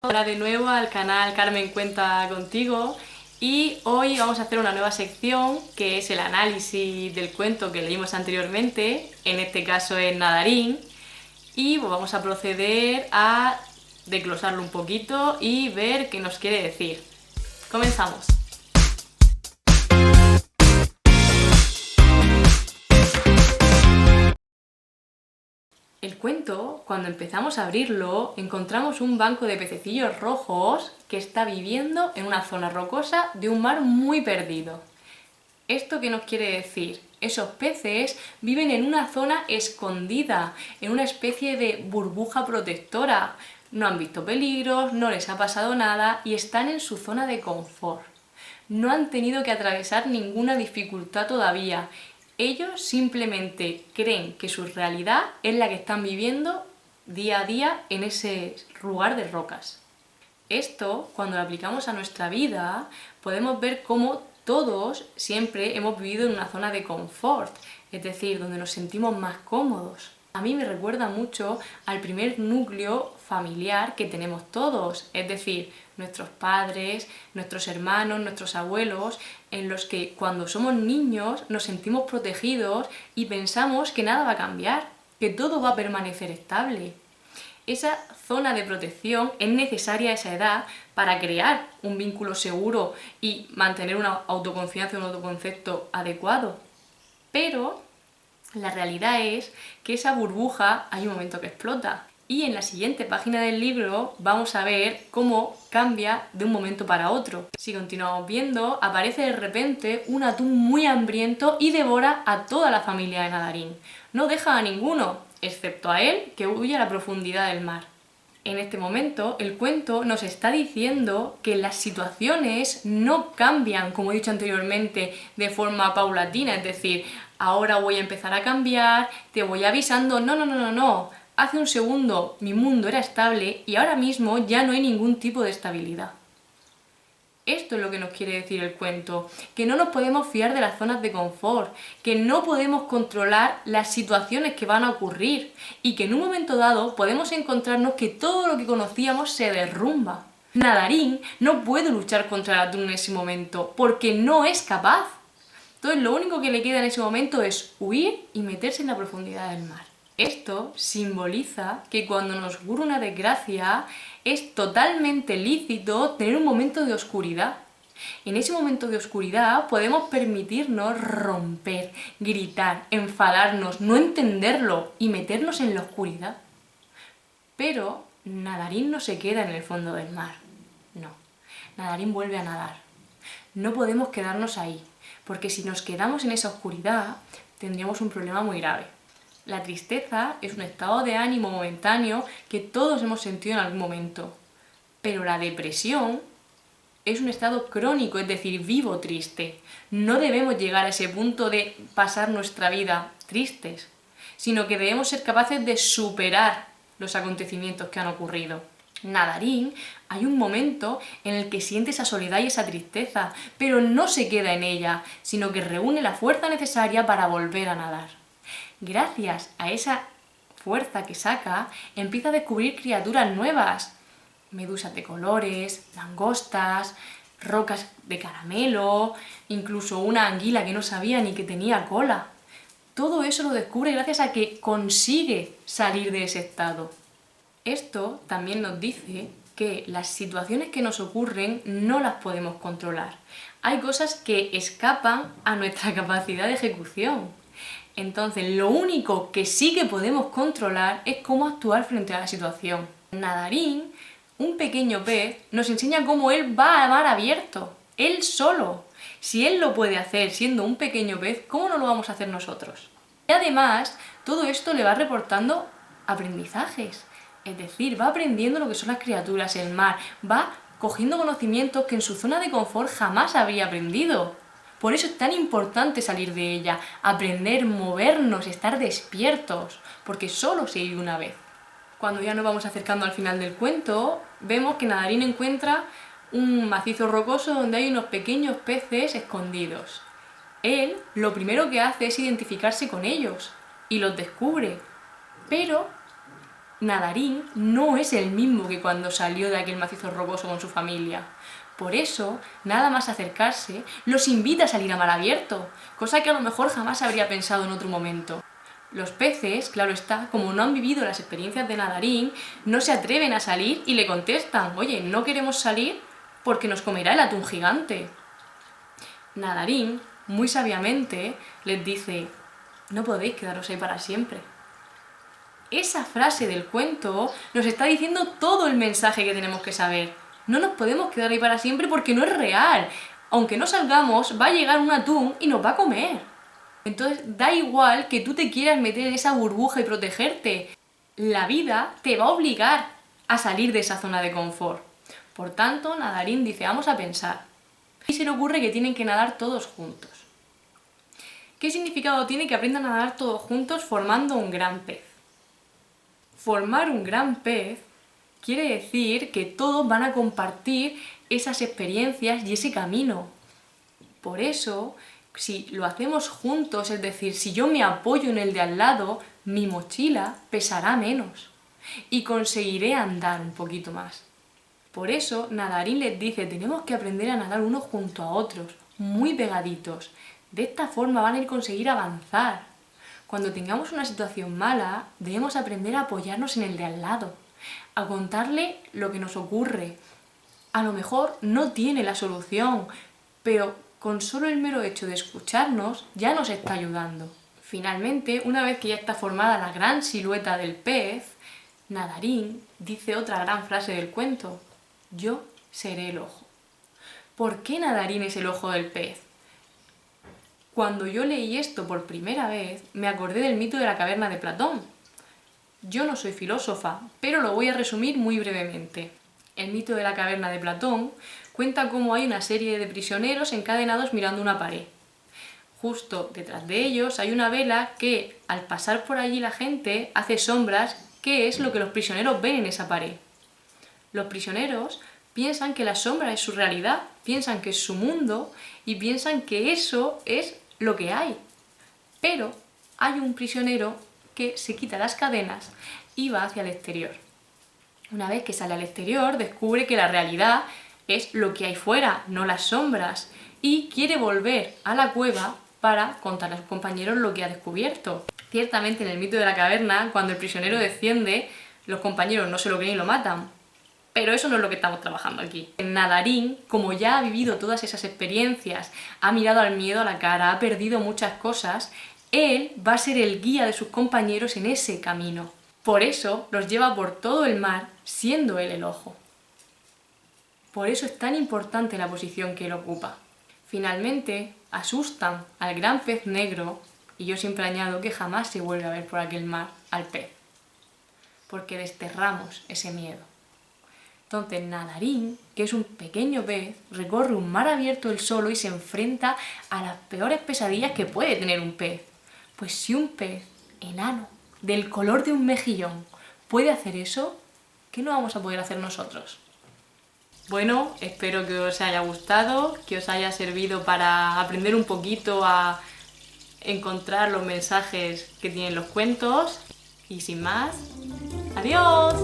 Hola de nuevo al canal Carmen Cuenta Contigo y hoy vamos a hacer una nueva sección que es el análisis del cuento que leímos anteriormente, en este caso es Nadarín, y pues vamos a proceder a desglosarlo un poquito y ver qué nos quiere decir. Comenzamos. El cuento, cuando empezamos a abrirlo, encontramos un banco de pececillos rojos que está viviendo en una zona rocosa de un mar muy perdido. ¿Esto qué nos quiere decir? Esos peces viven en una zona escondida, en una especie de burbuja protectora. No han visto peligros, no les ha pasado nada y están en su zona de confort. No han tenido que atravesar ninguna dificultad todavía. Ellos simplemente creen que su realidad es la que están viviendo día a día en ese lugar de rocas. Esto, cuando lo aplicamos a nuestra vida, podemos ver cómo todos siempre hemos vivido en una zona de confort, es decir, donde nos sentimos más cómodos. A mí me recuerda mucho al primer núcleo familiar que tenemos todos, es decir, nuestros padres, nuestros hermanos, nuestros abuelos, en los que cuando somos niños nos sentimos protegidos y pensamos que nada va a cambiar, que todo va a permanecer estable. Esa zona de protección es necesaria a esa edad para crear un vínculo seguro y mantener una autoconfianza y un autoconcepto adecuado. Pero la realidad es que esa burbuja hay un momento que explota. Y en la siguiente página del libro vamos a ver cómo cambia de un momento para otro. Si continuamos viendo, aparece de repente un atún muy hambriento y devora a toda la familia de Nadarín. No deja a ninguno, excepto a él, que huye a la profundidad del mar. En este momento, el cuento nos está diciendo que las situaciones no cambian, como he dicho anteriormente, de forma paulatina, es decir, ahora voy a empezar a cambiar, te voy avisando, no. Hace un segundo mi mundo era estable y ahora mismo ya no hay ningún tipo de estabilidad. Esto es lo que nos quiere decir el cuento, que no nos podemos fiar de las zonas de confort, que no podemos controlar las situaciones que van a ocurrir y que en un momento dado podemos encontrarnos que todo lo que conocíamos se derrumba. Nadarín no puede luchar contra el atún en ese momento porque no es capaz. Entonces lo único que le queda en ese momento es huir y meterse en la profundidad del mar. Esto simboliza que cuando nos ocurre una desgracia es totalmente lícito tener un momento de oscuridad. En ese momento de oscuridad podemos permitirnos romper, gritar, enfadarnos, no entenderlo y meternos en la oscuridad. Pero Nadarín no se queda en el fondo del mar. No, Nadarín vuelve a nadar. No podemos quedarnos ahí, porque si nos quedamos en esa oscuridad tendríamos un problema muy grave. La tristeza es un estado de ánimo momentáneo que todos hemos sentido en algún momento, pero la depresión es un estado crónico, es decir, vivo triste. No debemos llegar a ese punto de pasar nuestra vida tristes, sino que debemos ser capaces de superar los acontecimientos que han ocurrido. Nadarín, hay un momento en el que siente esa soledad y esa tristeza, pero no se queda en ella, sino que reúne la fuerza necesaria para volver a nadar. Gracias a esa fuerza que saca, empieza a descubrir criaturas nuevas. Medusas de colores, langostas, rocas de caramelo, incluso una anguila que no sabía ni que tenía cola. Todo eso lo descubre gracias a que consigue salir de ese estado. Esto también nos dice que las situaciones que nos ocurren no las podemos controlar. Hay cosas que escapan a nuestra capacidad de ejecución. Entonces, lo único que sí que podemos controlar es cómo actuar frente a la situación. Nadarín, un pequeño pez, nos enseña cómo él va a mar abierto, él solo. Si él lo puede hacer siendo un pequeño pez, ¿cómo no lo vamos a hacer nosotros? Y además, todo esto le va reportando aprendizajes. Es decir, va aprendiendo lo que son las criaturas, el mar, va cogiendo conocimientos que en su zona de confort jamás habría aprendido. Por eso es tan importante salir de ella, aprender, movernos, estar despiertos, porque solo se vive una vez. Cuando ya nos vamos acercando al final del cuento, vemos que Nadarín encuentra un macizo rocoso donde hay unos pequeños peces escondidos. Él lo primero que hace es identificarse con ellos y los descubre, pero Nadarín no es el mismo que cuando salió de aquel macizo rocoso con su familia. Por eso, nada más acercarse, los invita a salir a mar abierto, cosa que a lo mejor jamás habría pensado en otro momento. Los peces, claro está, como no han vivido las experiencias de Nadarín, no se atreven a salir y le contestan: oye, no queremos salir porque nos comerá el atún gigante. Nadarín, muy sabiamente, les dice: no podéis quedaros ahí para siempre. Esa frase del cuento nos está diciendo todo el mensaje que tenemos que saber. No nos podemos quedar ahí para siempre porque no es real. Aunque no salgamos, va a llegar un atún y nos va a comer. Entonces da igual que tú te quieras meter en esa burbuja y protegerte. La vida te va a obligar a salir de esa zona de confort. Por tanto, Nadarín dice: vamos a pensar. Y se le ocurre que tienen que nadar todos juntos. ¿Qué significado tiene que aprendan a nadar todos juntos formando un gran pez? Formar un gran pez quiere decir que todos van a compartir esas experiencias y ese camino. Por eso, si lo hacemos juntos, es decir, si yo me apoyo en el de al lado, mi mochila pesará menos y conseguiré andar un poquito más. Por eso, Nadarín les dice: tenemos que aprender a nadar unos junto a otros, muy pegaditos. De esta forma van a conseguir avanzar. Cuando tengamos una situación mala, debemos aprender a apoyarnos en el de al lado, a contarle lo que nos ocurre. A lo mejor no tiene la solución, pero con solo el mero hecho de escucharnos ya nos está ayudando. Finalmente, una vez que ya está formada la gran silueta del pez, Nadarín dice otra gran frase del cuento: yo seré el ojo. ¿Por qué Nadarín es el ojo del pez? Cuando yo leí esto por primera vez, me acordé del mito de la caverna de Platón. Yo no soy filósofa, pero lo voy a resumir muy brevemente. El mito de la caverna de Platón cuenta cómo hay una serie de prisioneros encadenados mirando una pared. Justo detrás de ellos hay una vela que, al pasar por allí la gente, hace sombras, que es lo que los prisioneros ven en esa pared. Los prisioneros piensan que la sombra es su realidad, piensan que es su mundo y piensan que eso es lo que hay. Pero hay un prisionero que se quita las cadenas y va hacia el exterior. Una vez que sale al exterior, descubre que la realidad es lo que hay fuera, no las sombras, y quiere volver a la cueva para contarle a sus compañeros lo que ha descubierto. Ciertamente, en el mito de la caverna, cuando el prisionero desciende, los compañeros no se lo creen y lo matan. Pero eso no es lo que estamos trabajando aquí. Nadarín, como ya ha vivido todas esas experiencias, ha mirado al miedo a la cara, ha perdido muchas cosas, él va a ser el guía de sus compañeros en ese camino. Por eso los lleva por todo el mar, siendo él el ojo. Por eso es tan importante la posición que él ocupa. Finalmente, asustan al gran pez negro, y yo siempre añado que jamás se vuelve a ver por aquel mar al pez, porque desterramos ese miedo. Entonces Nadarín, que es un pequeño pez, recorre un mar abierto él solo y se enfrenta a las peores pesadillas que puede tener un pez. Pues si un pez enano, del color de un mejillón, puede hacer eso, ¿qué no vamos a poder hacer nosotros? Bueno, espero que os haya gustado, que os haya servido para aprender un poquito a encontrar los mensajes que tienen los cuentos. Y sin más, ¡adiós!